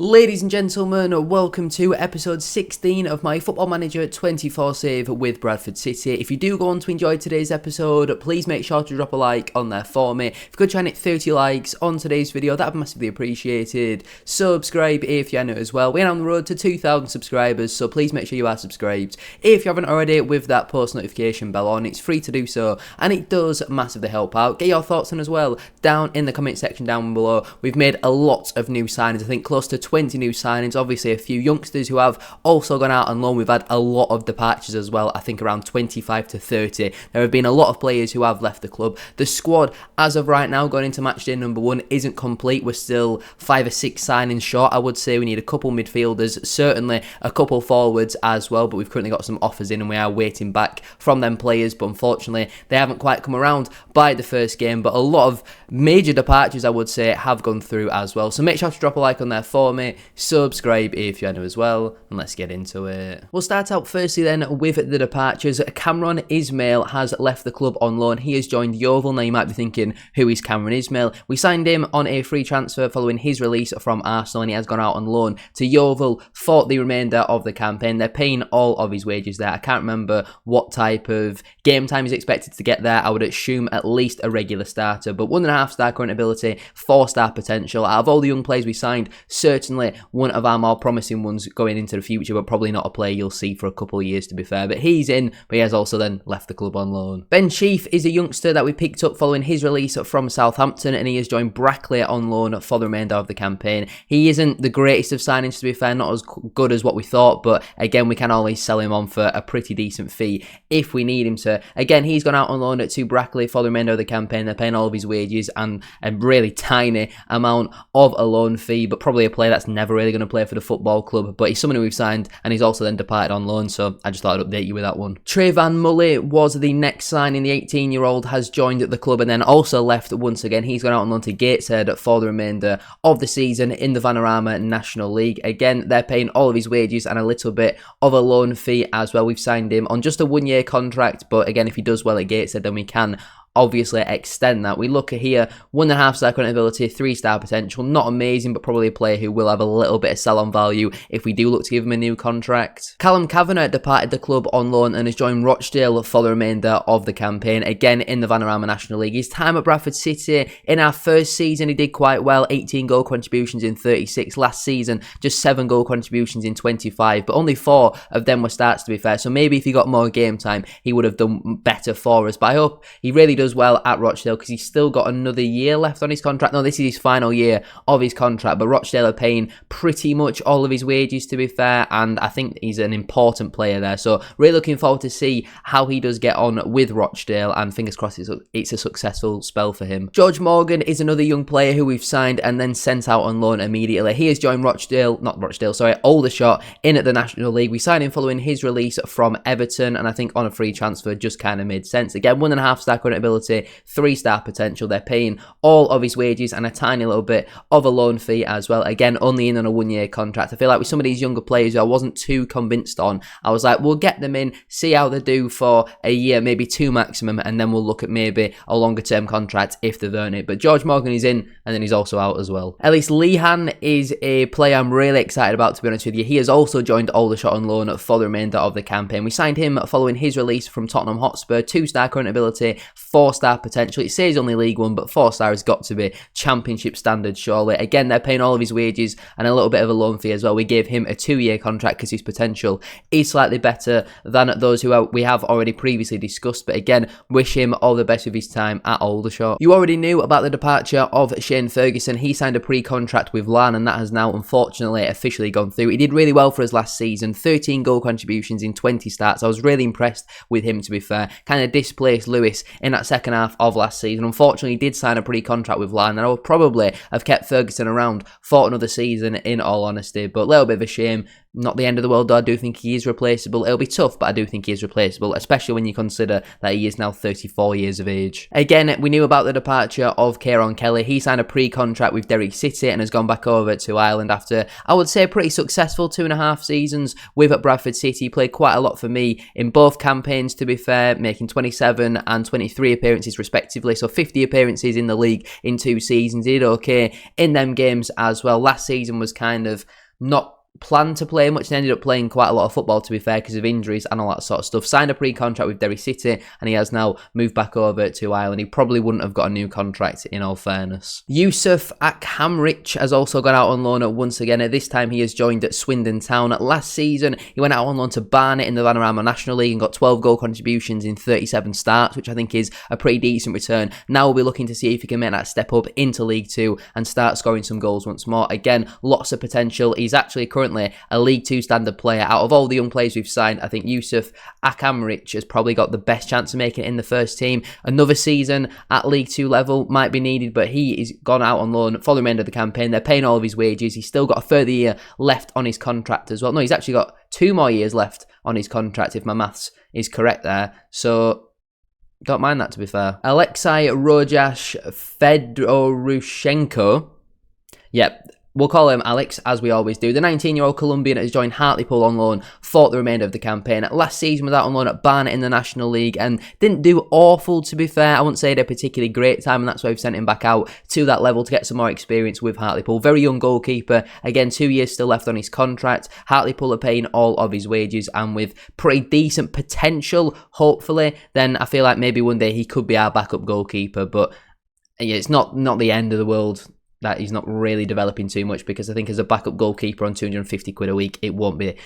Ladies and gentlemen, welcome to episode 16 of my Football Manager 24 save with Bradford City. If you do go on to enjoy today's episode, please make sure to drop a like on there for me. If you could try and hit 30 likes on today's video, that would be massively appreciated. Subscribe if you're new as well. We're on the road to 2,000 subscribers, so please make sure you are subscribed. If you haven't already, with that post notification bell on, it's free to do so, and it does massively help out. Get your thoughts on as well down in the comment section down below. We've made a lot of new signings, I think close to 20 new signings, obviously a few youngsters who have also gone out on loan. We've had a lot of departures as well, I think around 25 to 30. There have been a lot of players who have left the club. The squad, as of right now, going into match day number 1, isn't complete. We're still 5 or 6 signings short, I would say. We need a couple midfielders, certainly a couple forwards as well, but we've currently got some offers in and we are waiting back from them players, but unfortunately they haven't quite come around by the first game. But a lot of major departures, I would say, have gone through as well, so make sure to drop a like on there for me. Subscribe if you're new as well, and let's get into it. We'll start out firstly then with the departures. Cameron Ismail has left the club on loan. He has joined Yeovil. Now you might be thinking, who is Cameron Ismail? We signed him on a free transfer following his release from Arsenal, and he has gone out on loan to Yeovil for the remainder of the campaign. They're paying all of his wages there. I can't remember what type of game time he's expected to get there. I would assume at least a regular starter, but 1.5 star current ability, 4-star potential. Out of all the young players we signed, certainly one of our more promising ones going into the future, but probably not a player you'll see for a couple of years, to be fair. But he's in, but he has also then left the club on loan. Ben Chief is a youngster that we picked up following his release from Southampton, and he has joined Brackley on loan for the remainder of the campaign. He isn't the greatest of signings, to be fair, not as good as what we thought, but again, we can always sell him on for a pretty decent fee if we need him to. Again, he's gone out on loan to Brackley for the remainder of the campaign. They're paying all of his wages and a really tiny amount of a loan fee, but probably a player that's never really going to play for the football club, but he's someone who we've signed, and he's also then departed on loan, so I just thought I'd update you with that one. Trayvan Mully was the next signing. The 18-year-old has joined the club and then also left once again. He's gone out on loan to Gateshead for the remainder of the season in the Vanarama National League. Again, they're paying all of his wages and a little bit of a loan fee as well. We've signed him on just a 1-year contract, but again, if he does well at Gateshead, then we can obviously extend that. We look at here, 1.5 star current ability, 3-star potential. Not amazing, but probably a player who will have a little bit of sell-on value if we do look to give him a new contract. Callum Kavanagh departed the club on loan and has joined Rochdale for the remainder of the campaign, again in the Vanarama National League. His time at Bradford City, in our first season, he did quite well, 18 goal contributions in 36. Last season, just 7 goal contributions in 25, but only 4 of them were starts, to be fair, so maybe if he got more game time, he would have done better for us. But I hope he really does well at Rochdale, because he's still got another year left on his contract. No, this is his final year of his contract, but Rochdale are paying pretty much all of his wages, to be fair, and I think he's an important player there, so really looking forward to see how he does get on with Rochdale, and fingers crossed it's a successful spell for him. George Morgan is another young player who we've signed and then sent out on loan immediately. He has joined Aldershot in at the National League. We signed him following his release from Everton, and I think on a free transfer just kind of made sense. Again, 1.5 star current ability, 3-star potential. They're paying all of his wages and a tiny little bit of a loan fee as well. Again, only in on a 1-year contract. I feel like with some of these younger players who I wasn't too convinced on, I was like, we'll get them in, see how they do for a year, maybe 2 maximum, and then we'll look at maybe a longer term contract if they've earned it. But George Morgan is in, and then he's also out as well. Ellis Lehan is a player I'm really excited about, to be honest with you. He has also joined Aldershot on loan for the remainder of the campaign. We signed him following his release from Tottenham Hotspur, 2-star current ability, 4-star potential. It says only League 1, but 4-star has got to be Championship standard, surely. Again, they're paying all of his wages and a little bit of a loan fee as well. We gave him a 2-year contract because his potential is slightly better than those who we have already previously discussed, but again, wish him all the best with his time at Aldershot. You already knew about the departure of Shane Ferguson. He signed a pre-contract with Lan, and that has now unfortunately officially gone through. He did really well for us last season, 13 goal contributions in 20 starts. I was really impressed with him, to be fair. Kind of displaced Lewis in that second half of last season. Unfortunately, he did sign a pre-contract with Lan, and I would probably have kept Ferguson around for another season, in all honesty, but a little bit of a shame. Not the end of the world, though. I do think he is replaceable. It'll be tough, but I do think he is replaceable, especially when you consider that he is now 34 years of age. Again, we knew about the departure of Kieran Kelly. He signed a pre-contract with Derry City and has gone back over to Ireland after, I would say, a pretty successful 2.5 seasons with Bradford City. He played quite a lot for me in both campaigns, to be fair, making 27 and 23 appearances respectively, so 50 appearances in the league in 2 seasons. He did okay in them games as well. Last season was kind of not planned to play much and ended up playing quite a lot of football, to be fair, because of injuries and all that sort of stuff. Signed a pre-contract with Derry City and he has now moved back over to Ireland. He probably wouldn't have got a new contract, in all fairness. Yusuf Akhamrich has also gone out on loan once again. This time he has joined at Swindon Town. Last season he went out on loan to Barnet in the Vanarama National League and got 12 goal contributions in 37 starts, which I think is a pretty decent return. Now we'll be looking to see if he can make that step up into League 2 and start scoring some goals once more. Again, lots of potential. He's actually currently a League 2 standard player. Out of all the young players we've signed, I think Yusuf Akhamrich has probably got the best chance of making it in the first team. Another season at League 2 level might be needed, but he is gone out on loan for the remainder of the campaign. They're paying all of his wages. He's still got a further year left on his contract as well. No, he's actually got 2 more years left on his contract, if my maths is correct there. So don't mind that, to be fair. Alexei Rojash Fedorushenko. Yep. We'll call him Alex, as we always do. The 19-year-old Colombian has joined Hartlepool on loan for the remainder of the campaign. Last season was out on loan at Barnet in the National League and didn't do awful, to be fair. I wouldn't say he had a particularly great time, and that's why we've sent him back out to that level to get some more experience with Hartlepool. Very young goalkeeper. Again, 2 years still left on his contract. Hartlepool are paying all of his wages, and with pretty decent potential, hopefully, then I feel like maybe one day he could be our backup goalkeeper. But yeah, it's not the end of the world that he's not really developing too much, because I think as a backup goalkeeper on 250 quid a week, it won't be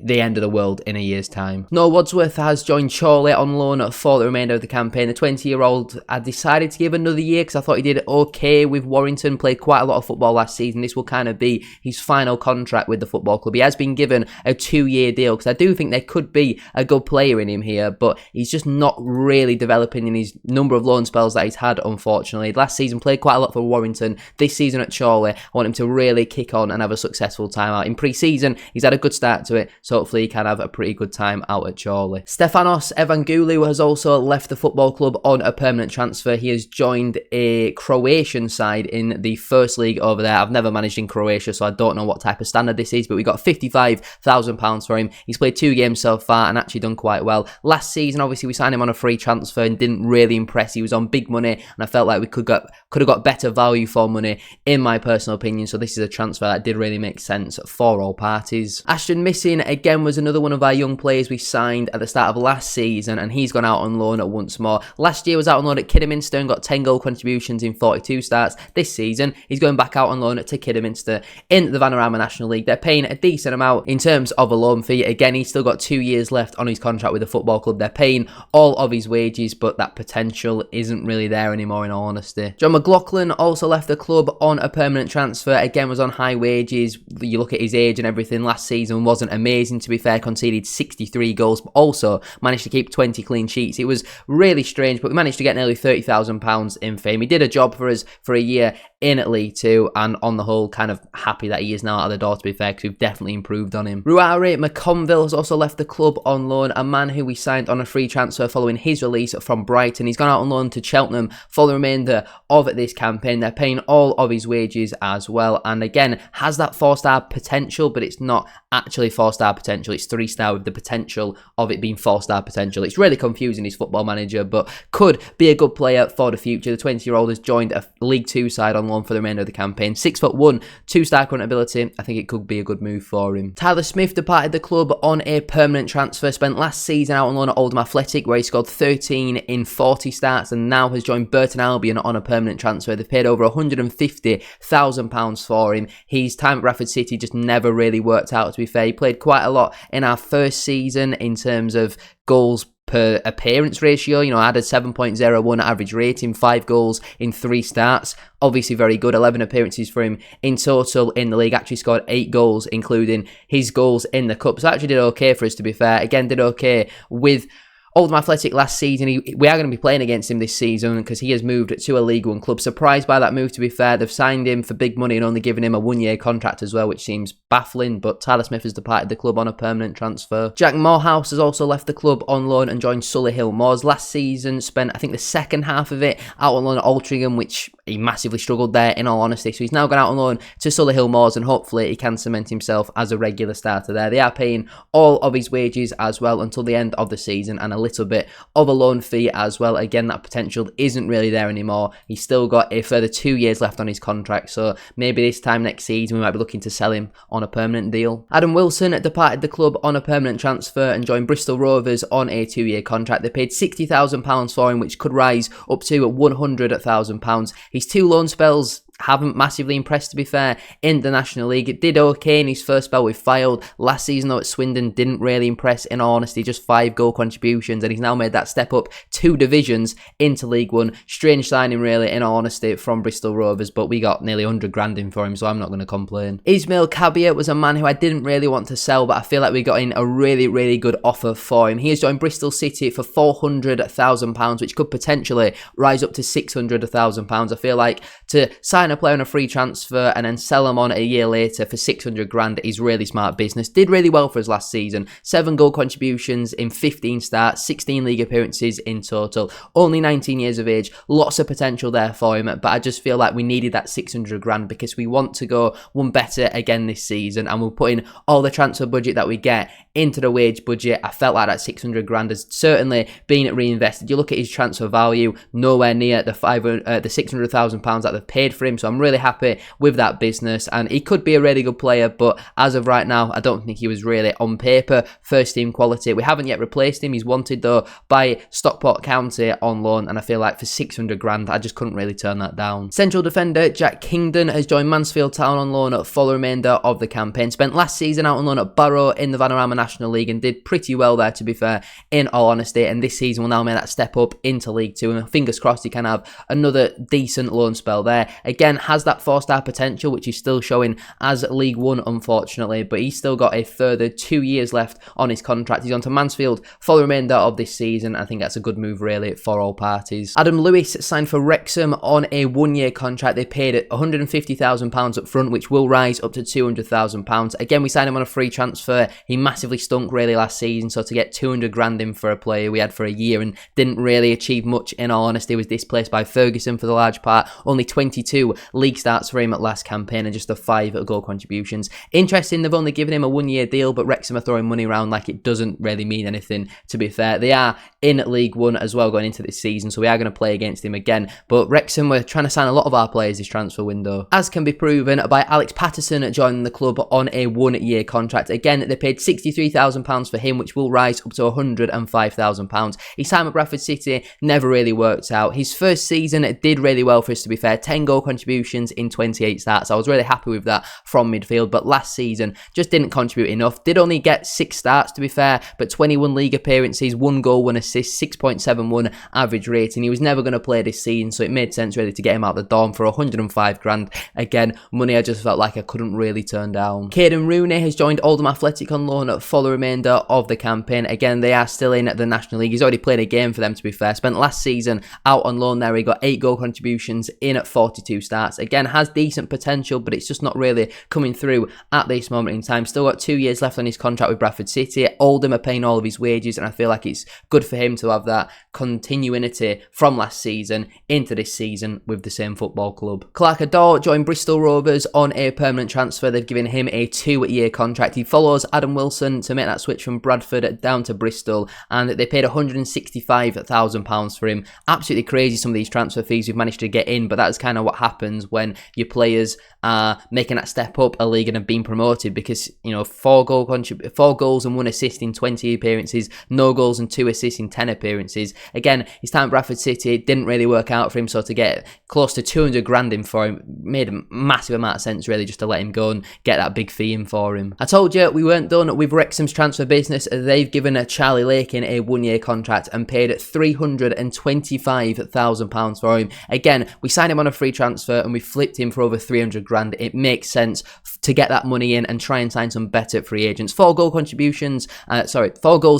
the end of the world in a year's time. Noah Wadsworth has joined Chorley on loan for the remainder of the campaign. The 20-year-old, I decided to give another year because I thought he did okay with Warrington, played quite a lot of football last season. This will kind of be his final contract with the football club. He has been given a 2-year deal because I do think there could be a good player in him here, but he's just not really developing in his number of loan spells that he's had, unfortunately. Last season played quite a lot for Warrington. This season at Chorley, I want him to really kick on and have a successful time out. In pre-season, he's had a good start to it, so hopefully he can have a pretty good time out at Chorley. Stefanos Evangoulou has also left the football club on a permanent transfer. He has joined a Croatian side in the First League over there. I've never managed in Croatia, so I don't know what type of standard this is, but we got £55,000 for him. He's played 2 games so far and actually done quite well. Last season, obviously, we signed him on a free transfer and didn't really impress. He was on big money, and I felt like we could have got better value for money, in my personal opinion, so this is a transfer that did really make sense for all parties. Ashton Missing, again, was another one of our young players we signed at the start of last season, and he's gone out on loan once more. Last year was out on loan at Kidderminster and got 10 goal contributions in 42 starts. This season, he's going back out on loan to Kidderminster in the Vanarama National League. They're paying a decent amount in terms of a loan fee. Again, he's still got 2 years left on his contract with the football club. They're paying all of his wages, but that potential isn't really there anymore, in all honesty. John McLaughlin also left the club on a permanent transfer. Again, was on high wages. You look at his age and everything. Last season wasn't amazing, to be fair. Conceded 63 goals, but also managed to keep 20 clean sheets. It was really strange, but we managed to get nearly £30,000 in fame. He did a job for us for a year in League 2, and on the whole, kind of happy that he is now out of the door, to be fair, because we've definitely improved on him. Ruari McConville has also left the club on loan, a man who we signed on a free transfer following his release from Brighton. He's gone out on loan to Cheltenham for the remainder of this campaign. They're paying all of his wages as well, and again, has that 4-star potential, but it's not actually 4-star potential. It's 3-star with the potential of it being 4-star potential. It's really confusing, his Football Manager, but could be a good player for the future. The 20-year-old has joined a League 2 side on loan for the remainder of the campaign. 6'1", 2-star current ability. I think it could be a good move for him. Tyler Smith departed the club on a permanent transfer. Spent last season out on loan at Oldham Athletic, where he scored 13 in 40 starts, and now has joined Burton Albion on a permanent transfer. They've paid over £150,000 for him. His time at Bradford City just never really worked out, to be fair. He played quite a lot in our first season in terms of goals per appearance ratio. You know, I had a 7.01 average rating, 5 goals in 3 starts. Obviously very good. 11 appearances for him in total in the league. Actually scored 8 goals, including his goals in the cup. So actually did okay for us, to be fair. Again, did okay with Oldham Athletic last season, we are going to be playing against him this season because he has moved to a League One club. Surprised by that move, to be fair. They've signed him for big money and only given him a 1-year contract as well, which seems baffling, but Tyler Smith has departed the club on a permanent transfer. Jack Morehouse has also left the club on loan and joined Solihull Moors. Last season spent, I think, the second half of it out on loan at Altrincham, which he massively struggled there, in all honesty. So he's now gone out on loan to Solihull Moors, and hopefully he can cement himself as a regular starter there. They are paying all of his wages as well until the end of the season, and a little bit of a loan fee as well. Again, that potential isn't really there anymore. He's still got a further 2 years left on his contract, so maybe this time next season we might be looking to sell him on a permanent deal. Adam Wilson departed the club on a permanent transfer and joined Bristol Rovers on a 2-year contract. They paid £60,000 for him, which could rise up to £100,000. His 2 loan spells haven't massively impressed, to be fair, in the National League. It did okay in his first spell with Fylde. Last season, though, at Swindon, didn't really impress, in all honesty. Just 5 goal contributions, and he's now made that step up 2 divisions into League One. Strange signing, really, in all honesty, from Bristol Rovers, but we got nearly 100 grand in for him, so I'm not going to complain. Ismail Kabir was a man who I didn't really want to sell, but I feel like we got in a really, really good offer for him. He has joined Bristol City for £400,000, which could potentially rise up to £600,000. I feel like to sign a player on a free transfer and then sell him on a year later for 600 grand is really smart business. Did really well for us last season. 7 goal contributions in 15 starts, 16 league appearances in total. Only 19 years of age. Lots of potential there for him, but I just feel like we needed that 600 grand because we want to go one better again this season, and we're putting all the transfer budget that we get into the wage budget. I felt like that 600 grand has certainly been reinvested. You look at his transfer value, nowhere near the £600,000 that they've paid for him, so I'm really happy with that business, and he could be a really good player, but as of right now, I don't think he was really on paper first team quality. We haven't yet replaced him. He's wanted though by Stockport County on loan, and I feel like for 600 grand, I just couldn't really turn that down. Central defender Jack Kingdon has joined Mansfield Town on loan for the remainder of the campaign. Spent last season out on loan at Barrow in the Vanarama National League and did pretty well there, to be fair, in all honesty, and this season will now make that step up into League 2, and fingers crossed he can have another decent loan spell there. Again, has that 4-star potential, which is still showing as League 1, unfortunately, but he's still got a further 2 years left on his contract. He's on to Mansfield for the remainder of this season. I think that's a good move, really, for all parties. Adam Lewis signed for Wrexham on a 1-year contract. They paid £150,000 up front, which will rise up to £200,000. Again, we signed him on a free transfer. He massively stunk, really, last season, so to get 200 grand in for a player we had for a year and didn't really achieve much, in all honesty, was displaced by Ferguson for the large part. Only 22 league starts for him at last campaign and just a 5 goal contributions. Interesting, they've only given him a 1-year deal, but Wrexham are throwing money around like it doesn't really mean anything, to be fair. They are in League 1 as well going into this season, so we are going to play against him again, but Wrexham were trying to sign a lot of our players this transfer window, as can be proven by Alex Patterson joining the club on a 1-year contract. Again, they paid £63,000 for him, which will rise up to £105,000. His time at Bradford City never really worked out. His first season did really well for us, to be fair. 10 goal contributions in 28 starts. I was really happy with that from midfield, but last season just didn't contribute enough. Did only get 6 starts, to be fair, but 21 league appearances, 1 goal, 1 assist, 6.71 average rating. He was never going to play this season, so it made sense really to get him out the door for 105 grand. Again, money I just felt like I couldn't really turn down. Caden Rooney has joined Oldham Athletic on loan for the remainder of the campaign. Again, they are still in the National League. He's already played a game for them, to be fair. Spent last season out on loan there. He got 8 goal contributions in 42 starts. Again, has decent potential, but it's just not really coming through at this moment in time. Still got 2 years left on his contract with Bradford City. Oldham are paying all of his wages, and I feel like it's good for him to have that continuity from last season into this season with the same football club. Clark Adore joined Bristol Rovers on a permanent transfer. They've given him a 2-year contract. He follows Adam Wilson to make that switch from Bradford down to Bristol, and they paid £165,000 for him. Absolutely crazy, some of these transfer fees we've managed to get in, but that's kind of what happens when your players are making that step up a league and have been promoted, because, you know, 4 goals and 1 assist in 20 appearances, no goals and 2 assists in 10 appearances. Again, his time at Bradford City didn't really work out for him, so to get close to 200 grand in for him made a massive amount of sense, really, just to let him go and get that big fee in for him. I told you we weren't done with Wrexham's transfer business. They've given Charlie Lakin a 1-year contract and paid £325,000 for him. Again, we signed him on a free transfer transfer and we flipped him for over 300 grand. It makes sense to get that money in and try and sign some better free agents. 4 goals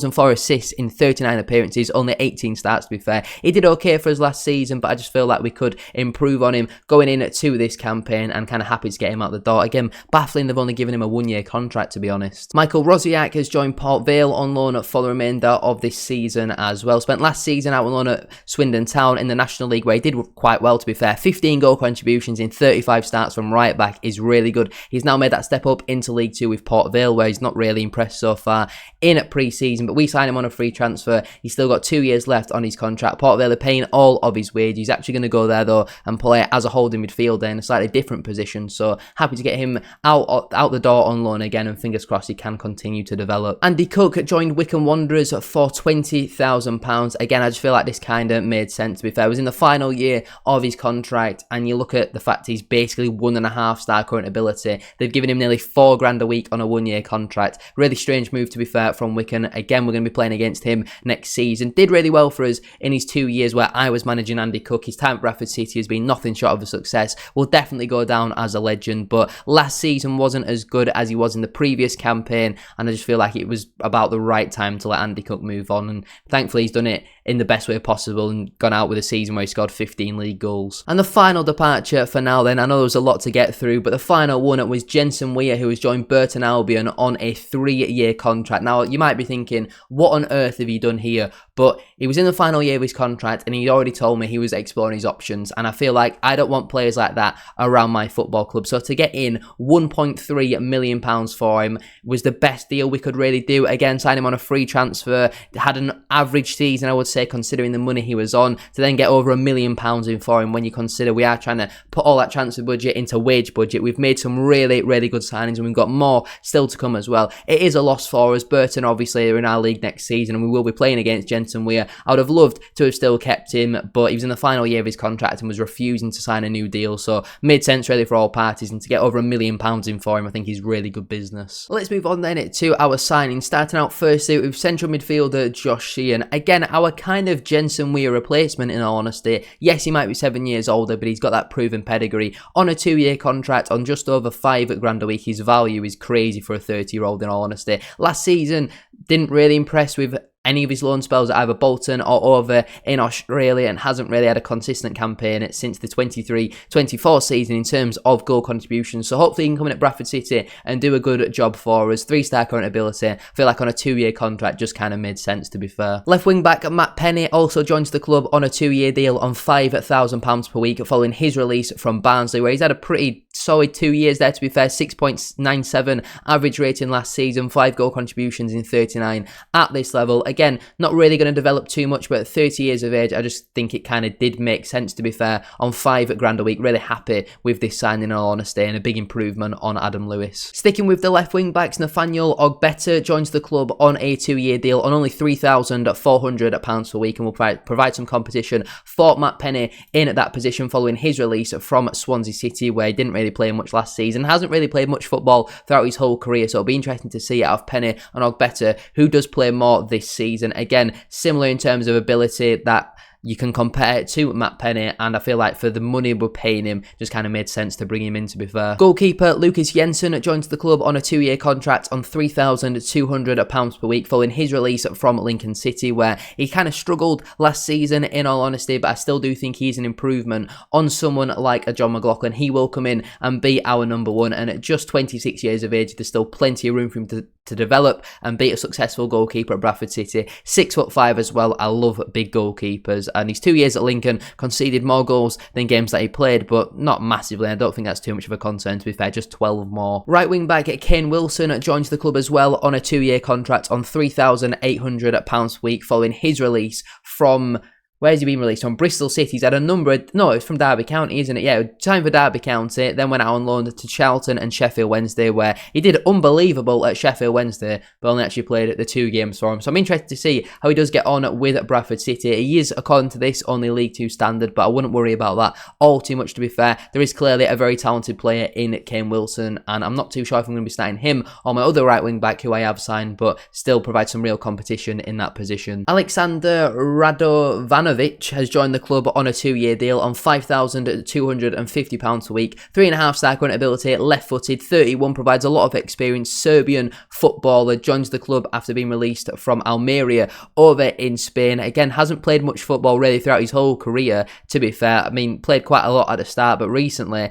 and 4 assists in 39 appearances, only 18 starts to be fair. He did okay for us last season, but I just feel like we could improve on him going into this campaign, and kind of happy to get him out the door. Again, baffling they've only given him a 1-year contract, to be honest. Michael Rosiak has joined Port Vale on loan for the remainder of this season as well. Spent last season out on loan at Swindon Town in the National League, where he did quite well, to be fair. 15 goal contributions in 35 starts from right back is really good. He's now made that step up into League 2 with Port Vale, where he's not really impressed so far in pre-season, but we signed him on a free transfer. He's still got 2 years left on his contract. Port Vale are paying all of his wages. He's actually going to go there though and play as a holding midfielder in a slightly different position, so happy to get him out the door on loan again, and fingers crossed he can continue to develop. Andy Cook joined Wycombe Wanderers for £20,000. Again, I just feel like this kind of made sense, to be fair. It was in the final year of his contract, and you look at the fact he's basically 1.5 star current ability. They've given him nearly 4 grand a week on a 1-year contract. Really strange move, to be fair, from Wycombe. Again, we're going to be playing against him next season. Did really well for us in his 2 years where I was managing Andy Cook. His time at Bradford City has been nothing short of a success. Will definitely go down as a legend, but last season wasn't as good as he was in the previous campaign, and I just feel like it was about the right time to let Andy Cook move on, and thankfully he's done it in the best way possible and gone out with a season where he scored 15 league goals. And the final departure for now then, I know there was a lot to get through, but the final one was Jensen Weir, who has joined Burton Albion on a 3-year contract. Now, you might be thinking, what on earth have he done here? But he was in the final year of his contract, and he already told me he was exploring his options, and I feel like I don't want players like that around my football club. So to get in £1.3 million for him was the best deal we could really do. Again, sign him on a free transfer, had an average season, I would say, considering the money he was on, to then get over £1 million in for him when you consider we are trying to put all that transfer budget into wage budget. We've made some really, really good signings, and we've got more still to come as well. It is a loss for us. Burton, obviously, are in our league next season, and we will be playing against Jensen Weir. I would have loved to have still kept him, but he was in the final year of his contract and was refusing to sign a new deal, so made sense really for all parties, and to get over £1 million in for him, I think is really good business. Let's move on then to our signings, starting out firstly with central midfielder Josh Sheehan. Again, our kind of Jensen Weir replacement, in all honesty. Yes, he might be 7 years older, but he's got that proven pedigree. On a 2-year contract on just over 5 grand a week, his value is crazy for a 30-year-old, in all honesty. Last season, didn't really impress with any of his loan spells at either Bolton or over in Australia, and hasn't really had a consistent campaign since the 23-24 season in terms of goal contributions. So hopefully he can come in at Bradford City and do a good job for us. 3-star current ability. I feel like on a 2-year contract just kind of made sense, to be fair. Left wing back Matt Penny also joins the club on a 2-year deal on £5,000 per week following his release from Barnsley, where he's had a pretty solid 2 years there, to be fair. 6.97 average rating last season, 5 goal contributions in 39 at this level. Again, not really going to develop too much, but at 30 years of age, I just think it kind of did make sense, to be fair, on 5 grand a week. Really happy with this signing, in all honesty, and a big improvement on Adam Lewis. Sticking with the left wing backs, Nathaniel Ogbeta joins the club on a 2-year deal on only £3,400 per week, and will provide some competition for Matt Penny in that position following his release from Swansea City, where he didn't really play much last season, hasn't really played much football throughout his whole career, so it'll be interesting to see out of Penny and Ogbeta who does play more this season. Again, similar in terms of ability, that you can compare it to Matt Penny, and I feel like for the money we're paying him, just kind of made sense to bring him in, to be fair. Goalkeeper Lucas Jensen joins the club on a 2-year contract on £3,200 per week following his release from Lincoln City, where he kind of struggled last season, in all honesty, but I still do think he's an improvement on someone like a John McLaughlin. He will come in and be our number one, and at just 26 years of age, there's still plenty of room for him to develop and be a successful goalkeeper at Bradford City. 6'5" as well. I love big goalkeepers, and his 2 years at Lincoln conceded more goals than games that he played, but not massively. I don't think that's too much of a concern, to be fair, just 12 more. Right wing back Kane Wilson joins the club as well on a 2-year contract on £3,800 per week following his release from... Where's he been released from? Bristol City. He's had a number of... No, it's from Derby County, isn't it? Yeah, time for Derby County. Then went out on loan to Charlton and Sheffield Wednesday, where he did unbelievable at Sheffield Wednesday, but only actually played the 2 games for him. So I'm interested to see how he does get on with Bradford City. He is, according to this, only League 2 standard, but I wouldn't worry about that all too much, to be fair. There is clearly a very talented player in Kane Wilson, and I'm not too sure if I'm going to be starting him or my other right wing back, who I have signed, but still provide some real competition in that position. Alexander Radovanovich Ivanovic has joined the club on a 2-year deal on £5,250 a week. 3.5-star current ability, left-footed, 31, provides a lot of experience. Serbian footballer, joins the club after being released from Almeria over in Spain. Again, hasn't played much football really throughout his whole career, to be fair. I mean, played quite a lot at the start, but recently,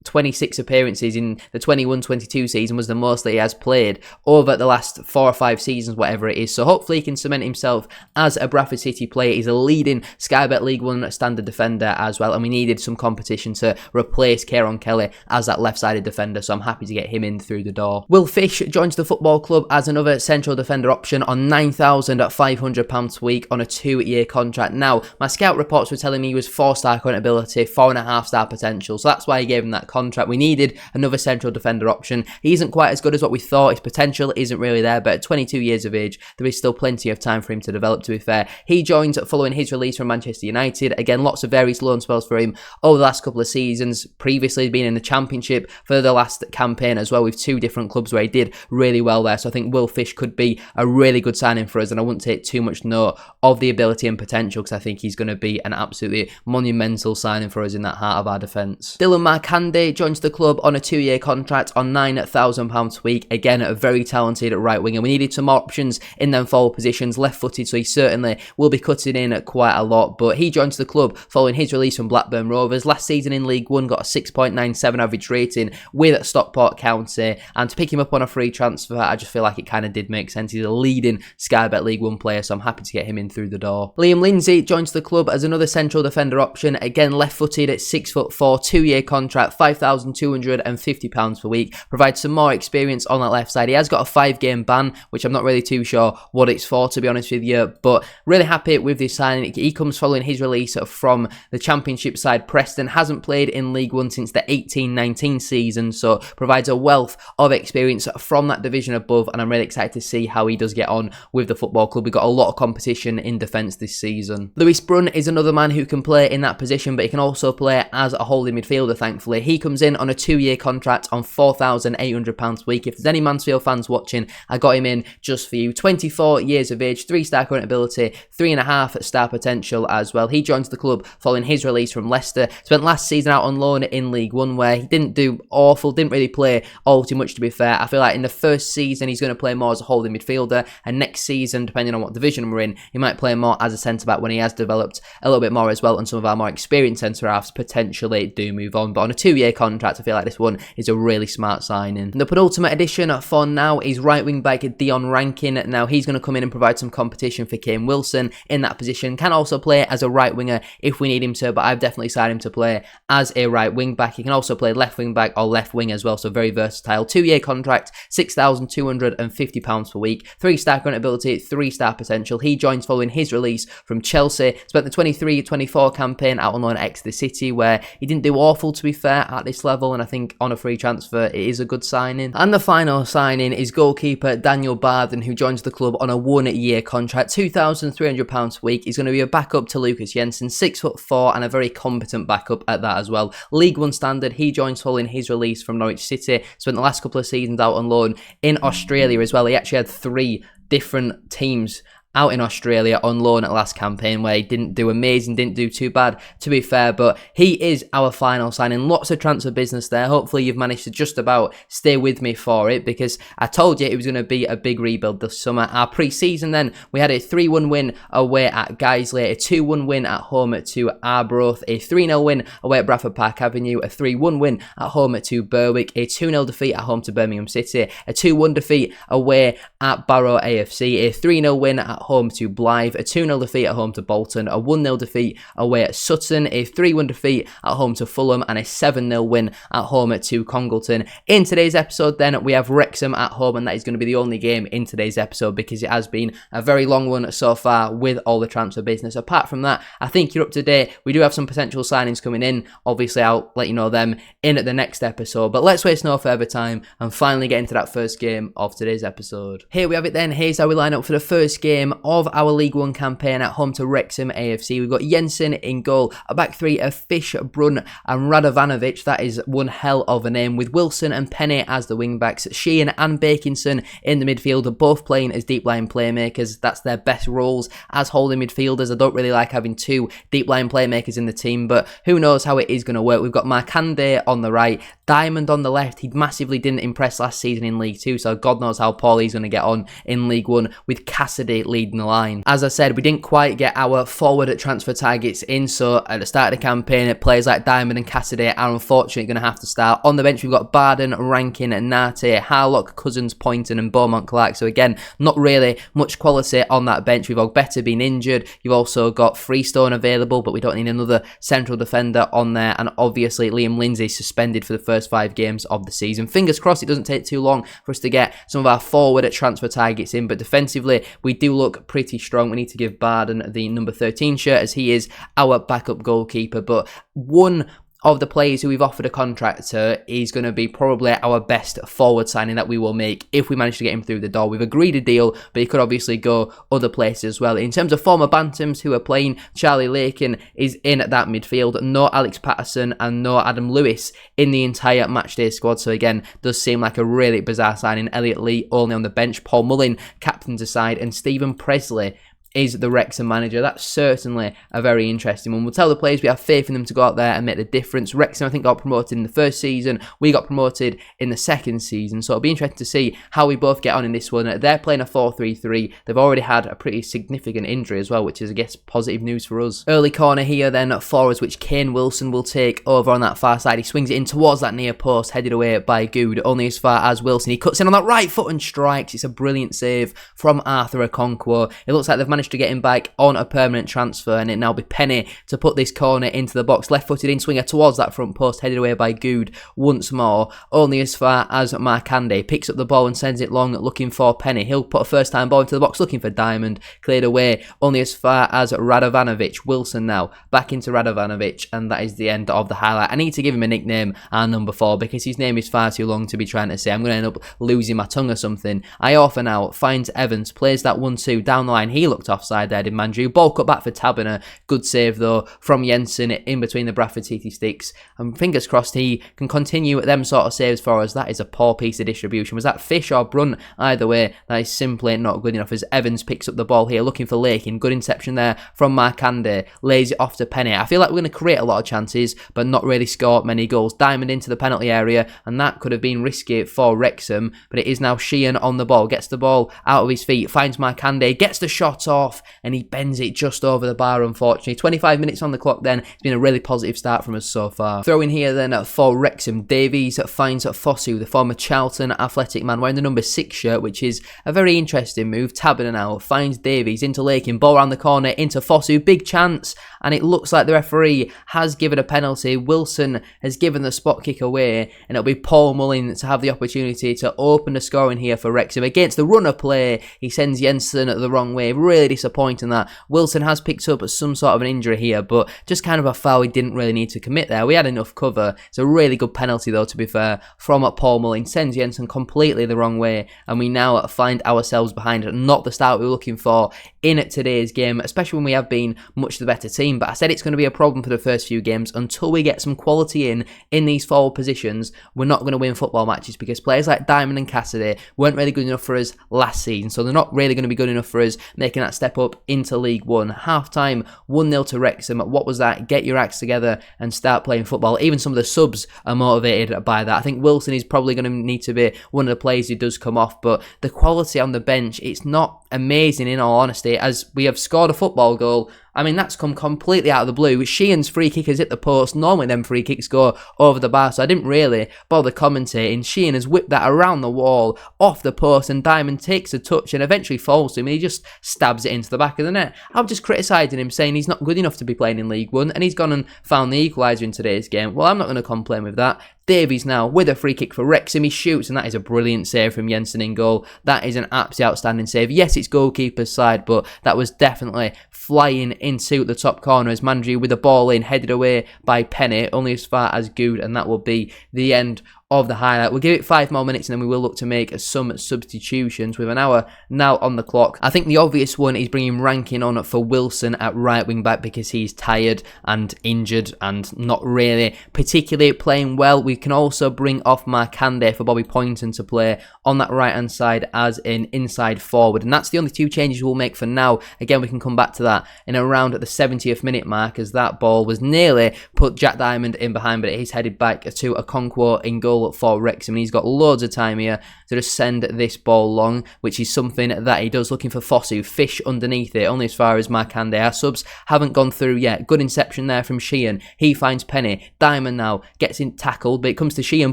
26 appearances in the 21-22 season was the most that he has played over the last 4 or 5 seasons, whatever it is. So hopefully he can cement himself as a Bradford City player. He's a leading Sky Bet League 1 standard defender as well, and we needed some competition to replace Kieran Kelly as that left-sided defender, so I'm happy to get him in through the door. Will Fish joins the football club as another central defender option on £9,500 a week on a 2-year contract. Now, my scout reports were telling me he was 4-star current ability, 4.5-star potential, so that's why I gave him that contract. We needed another central defender option. He isn't quite as good as what we thought. His potential isn't really there, but at 22 years of age, there is still plenty of time for him to develop, to be fair. He joined following his release from Manchester United. Again, lots of various loan spells for him over the last couple of seasons. Previously, been in the Championship for the last campaign as well with 2 different clubs where he did really well there. So I think Will Fish could be a really good signing for us, and I wouldn't take too much note of the ability and potential because I think he's going to be an absolutely monumental signing for us in that heart of our defence. Dylan Markande joins the club on a 2-year contract on £9,000 a week. Again, a very talented right winger. We needed some more options in them forward positions, left-footed, so he certainly will be cutting in quite a lot. But he joins the club following his release from Blackburn Rovers. Last season in League 1, got a 6.97 average rating with Stockport County. And to pick him up on a free transfer, I just feel like it kind of did make sense. He's a leading Sky Bet League 1 player, so I'm happy to get him in through the door. Liam Lindsay joins the club as another central defender option. Again, left-footed at 6'4", 2-year contract, £5,250 per week. Provides some more experience on that left side. He has got a 5-game ban, which I'm not really too sure what it's for, to be honest with you, but really happy with this signing. He comes following his release from the Championship side Preston. Hasn't played in League 1 since the 18-19 season, so provides a wealth of experience from that division above, and I'm really excited to see how he does get on with the football club. We've got a lot of competition in defence this season. Lewis Brunn is another man who can play in that position, but he can also play as a holding midfielder, thankfully. He comes in on a 2-year contract on £4,800 a week. If there's any Mansfield fans watching, I got him in just for you. 24 years of age, 3-star current ability, 3.5-star potential as well. He joins the club following his release from Leicester. Spent last season out on loan in League 1 where he didn't do awful, didn't really play all too much, to be fair. I feel like in the first season he's going to play more as a holding midfielder, and next season, depending on what division we're in, he might play more as a centre-back when he has developed a little bit more as well, and some of our more experienced centre-halves potentially do move on. But on a 2-year contract, I feel like this one is a really smart signing. The penultimate addition for now is right wing back Dion Rankin. Now he's going to come in and provide some competition for Kane Wilson in that position. Can also play as a right winger if we need him to, but I've definitely signed him to play as a right wing back. He can also play left wing back or left wing as well, so very versatile. 2-year contract, £6,250 per week. 3-star current ability, 3-star potential. He joins following his release from Chelsea. Spent the 23-24 campaign out on loan at Exeter City, where he didn't do awful, to be fair, at this level, and I think on a free transfer it is a good signing. And the final signing is goalkeeper Daniel Barden, who joins the club on a 1-year contract, £2,300 a week. He's going to be a backup to Lucas Jensen, 6'4", and a very competent backup at that as well. League 1 standard. He joins following his release from Norwich City. Spent the last couple of seasons out on loan in Australia as well. He actually had 3 different teams out in Australia on loan at last campaign, where he didn't do amazing, didn't do too bad, to be fair, but he is our final signing. Lots of transfer business there. Hopefully you've managed to just about stay with me for it, because I told you it was going to be a big rebuild this summer. Our pre-season then, we had a 3-1 win away at Guiseley, a 2-1 win at home to Arbroath, a 3-0 win away at Bradford Park Avenue, a 3-1 win at home to Berwick, a 2-0 defeat at home to Birmingham City, a 2-1 defeat away at Barrow AFC, a 3-0 win at home to Blythe, a 2-0 defeat at home to Bolton, a 1-0 defeat away at Sutton, a 3-1 defeat at home to Fulham, and a 7-0 win at home to Congleton. In today's episode then, we have Wrexham at home, and that is going to be the only game in today's episode because it has been a very long one so far with all the transfer business. Apart from that, I think you're up to date. We do have some potential signings coming in. Obviously, I'll let you know them in at the next episode, but let's waste no further time and finally get into that first game of today's episode. Here we have it then. Here's how we line up for the first game of our League One campaign at home to Wrexham AFC. We've got Jensen in goal, a back three of Fish, Brun and Radovanovic. That is one hell of a name, with Wilson and Penny as the wing backs. Sheehan and Bakinson in the midfield, both playing as deep line playmakers. That's their best roles as holding midfielders. I don't really like having two deep line playmakers in the team, but who knows how it is going to work. We've got Markande on the right, Diamond on the left. He massively didn't impress last season in League 2, so God knows how poorly he's going to get on in League 1, with Cassidy leading the line. As I said, we didn't quite get our forward transfer targets in, so at the start of the campaign, players like Diamond and Cassidy are unfortunately going to have to start. On the bench, we've got Barden, Rankin, Nate, Harlock, Cousins, Poynton and Beaumont Clark. So again, not really much quality on that bench. We've Ogbetter been injured. You've also got Freestone available, but we don't need another central defender on there. And obviously, Liam Lindsay suspended for the first 5 games of the season. Fingers crossed it doesn't take too long for us to get some of our forward transfer targets in, but defensively, we do look pretty strong. We need to give Barden the number 13 shirt, as he is our backup goalkeeper. But one of the players who we've offered a contract to is going to be probably our best forward signing that we will make if we manage to get him through the door. We've agreed a deal, but he could obviously go other places as well. In terms of former Bantams who are playing, Charlie Lakin is in at that midfield. No Alex Patterson and no Adam Lewis in the entire matchday squad. So again, does seem like a really bizarre signing. Elliot Lee only on the bench. Paul Mullin captains aside, and Stephen Presley is the Wrexham manager. That's certainly a very interesting one. We'll tell the players we have faith in them to go out there and make the difference. Wrexham, I think, got promoted in the first season. We got promoted in the second season. So it'll be interesting to see how we both get on in this one. They're playing a 4-3-3. They've already had a pretty significant injury as well, which is, I guess, positive news for us. Early corner here then for us, which Kane Wilson will take over on that far side. He swings it in towards that near post, headed away by Good, only as far as Wilson. He cuts in on that right foot and strikes. It's a brilliant save from Arthur Okonkwo. It looks like they've managed to get him back on a permanent transfer, and it now be Penny to put this corner into the box. Left-footed in swinger towards that front post, headed away by Good once more, only as far as Markande. Picks up the ball and sends it long, looking for Penny. He'll put a first-time ball into the box, looking for Diamond. Cleared away, only as far as Radovanovic. Wilson now back into Radovanovic, and that is the end of the highlight. I need to give him a nickname, our number 4, because his name is far too long to be trying to say. I'm going to end up losing my tongue or something. Iorfa now finds Evans, plays that 1-2 down the line. He looked offside there, did Mandrew. Ball cut back for Taberner. Good save though from Jensen in between the Bradford City sticks. And fingers crossed he can continue them sort of saves for us. That is a poor piece of distribution. Was that Fish or Brun? Either way, that is simply not good enough, as Evans picks up the ball here, looking for Lakin. Good inception there from Markande. Lays it off to Penny. I feel like we're going to create a lot of chances, but not really score many goals. Diamond into the penalty area, and that could have been risky for Wrexham, but it is now Sheehan on the ball. Gets the ball out of his feet, finds Markande, gets the shot off, and he bends it just over the bar, unfortunately. 25 minutes on the clock then. It's been a really positive start from us so far. Throw in here then for Wrexham. Davies finds Fosu, the former Charlton athletic man, wearing the number 6 shirt, which is a very interesting move. Taberner now finds Davies into Lakin, ball around the corner into Fosu, big chance, and it looks like the referee has given a penalty. Wilson has given the spot kick away, and it'll be Paul Mullin to have the opportunity to open the scoring here for Wrexham. Against the run of play, he sends Jensen the wrong way. Really disappointing that. Wilson has picked up some sort of an injury here, but just kind of a foul he didn't really need to commit there. We had enough cover. It's a really good penalty though, to be fair, from Paul Mullin. Sends Jensen completely the wrong way, and we now find ourselves behind. Not the start we were looking for in today's game, especially when we have been much the better team. But I said it's going to be a problem for the first few games. Until we get some quality in these forward positions, we're not going to win football matches, because players like Diamond and Cassidy weren't really good enough for us last season, so they're not really going to be good enough for us making that step up into League 1. Half-time, 1-0 to Wrexham. What was that? Get your acts together and start playing football. Even some of the subs are motivated by that. I think Wilson is probably going to need to be one of the players who does come off, but the quality on the bench, it's not amazing in all honesty, as we have scored a football goal. I mean, that's come completely out of the blue. Sheehan's free kick has hit the post. Normally them free kicks go over the bar, so I didn't really bother commentating. Sheehan has whipped that around the wall, off the post, and Diamond takes a touch and eventually falls to him, and he just stabs it into the back of the net. I'm just criticising him, saying he's not good enough to be playing in League 1, and he's gone and found the equaliser in today's game. Well, I'm not going to complain with that. Davies now with a free kick for Wrexham. He shoots, and that is a brilliant save from Jensen in goal. That is an absolutely outstanding save. Yes, it's goalkeeper's side, but that was definitely flying into the top corner as Mandrew with the ball in, headed away by Penny, only as far as Good, and that will be the end of the highlight. We'll give it 5 more minutes and then we will look to make some substitutions with an hour now on the clock. I think the obvious one is bringing Rankin on for Wilson at right wing back because he's tired and injured and not really particularly playing well. We can also bring off Markande for Bobby Poynton to play on that right hand side as an inside forward, and that's the only 2 changes we'll make for now. Again, we can come back to that in around the 70th minute mark, as that ball was nearly put Jack Diamond in behind, but he's headed back to Okonkwo in goal for Wrexham, and he's got loads of time here to just send this ball long, which is something that he does, looking for Fosu. Fish underneath it, only as far as Markande. Our subs haven't gone through yet. Good inception there from Sheehan. He finds Penny. Diamond now gets in tackled, but it comes to Sheehan.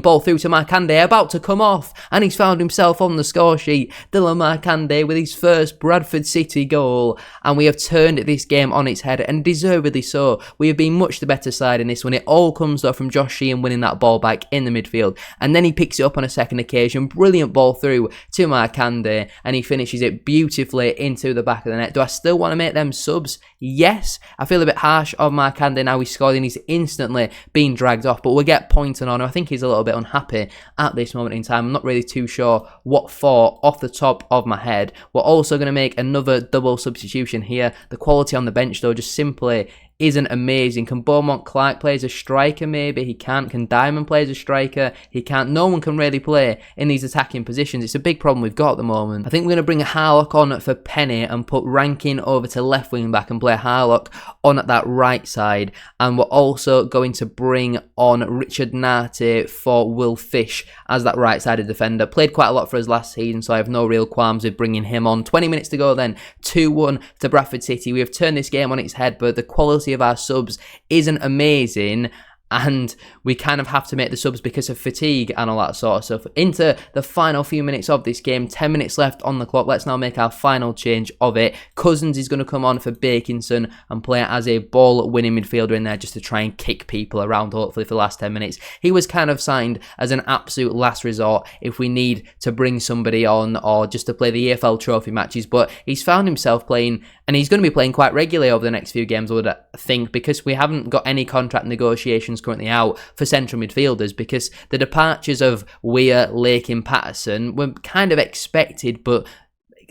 Ball through to Markande, about to come off, and he's found himself on the score sheet. Dylan Markande with his first Bradford City goal, and we have turned this game on its head, and deservedly so. We have been much the better side in this one. It all comes though from Josh Sheehan winning that ball back in the midfield, and then he picks it up on a second occasion. Brilliant ball through to Markande, and he finishes it beautifully into the back of the net. Do I still want to make them subs? Yes. I feel a bit harsh on Markande now. He scored and he's instantly being dragged off, but we'll get Poynton on. I think he's a little bit unhappy at this moment in time. I'm not really too sure what for off the top of my head. We're also going to make another double substitution here. The quality on the bench though just simply isn't amazing. Can Beaumont Clark play as a striker? Maybe he can't. Can Diamond play as a striker? He can't. No one can really play in these attacking positions. It's a big problem we've got at the moment. I think we're going to bring Harlock on for Penny and put Rankin over to left wing back and play Harlock on at that right side. And we're also going to bring on Richard Nate for Will Fish as that right-sided defender. Played quite a lot for us last season, so I have no real qualms with bringing him on. 20 minutes to go then. 2-1 to Bradford City. We have turned this game on its head, but the quality of our subs isn't amazing, and we kind of have to make the subs because of fatigue and all that sort of stuff. Into the final few minutes of this game, 10 minutes left on the clock. Let's now make our final change of it. Cousins is going to come on for Bakinson and play as a ball-winning midfielder in there just to try and kick people around, hopefully, for the last 10 minutes. He was kind of signed as an absolute last resort if we need to bring somebody on or just to play the EFL trophy matches, but he's found himself playing, and he's going to be playing quite regularly over the next few games, I would think, because we haven't got any contract negotiations currently out for central midfielders, because the departures of Weir, Lakin, Patterson were kind of expected, but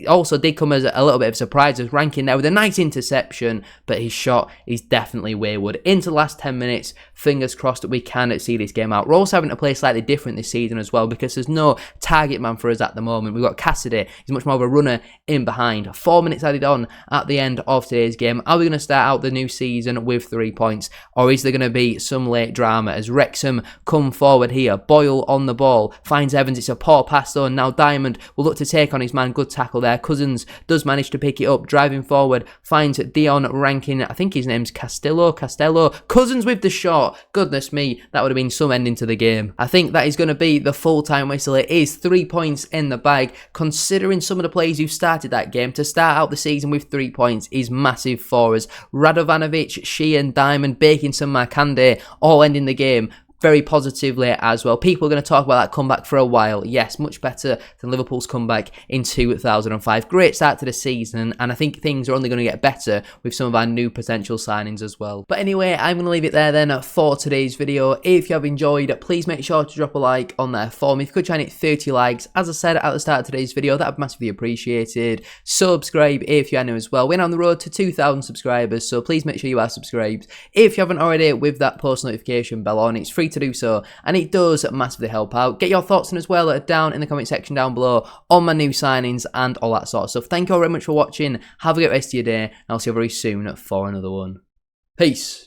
also did come as a little bit of a surprise as Rankin there with a nice interception, but his shot is definitely wayward. Into the last 10 minutes, fingers crossed that we can see this game out. We're also having to play slightly different this season as well, because there's no target man for us at the moment. We've got Cassidy, he's much more of a runner in behind. 4 minutes added on at the end of today's game. Are we going to start out the new season with 3 points, or is there going to be some late drama as Wrexham come forward here? Boyle on the ball, finds Evans, it's a poor pass though, and now Diamond will look to take on his man. Good tackle there. Cousins does manage to pick it up, driving forward, finds Dion Rankin, I think his name's Costello. Cousins with the shot. Goodness me, that would have been some ending to the game. I think that is going to be the full-time whistle. It is 3 points in the bag, considering some of the players who started that game. To start out the season with 3 points is massive for us. Radovanovic, Sheehan, Diamond, Bakinson, Markande all ending the game very positively as well. People are going to talk about that comeback for a while. Yes, much better than Liverpool's comeback in 2005. Great start to the season, and I think things are only going to get better with some of our new potential signings as well. But anyway, I'm going to leave it there then for today's video. If you have enjoyed, please make sure to drop a like on there for me. If you could try and hit 30 likes, as I said at the start of today's video, that would be massively appreciated. Subscribe if you are new as well. We're on the road to 2,000 subscribers, so please make sure you are subscribed. If you haven't already, with that post notification bell on, it's free to do so, and it does massively help out. Get your thoughts in as well down in the comment section down below on my new signings and all that sort of stuff. Thank you all very much for watching. Have a great rest of your day, and I'll see you very soon for another one. Peace.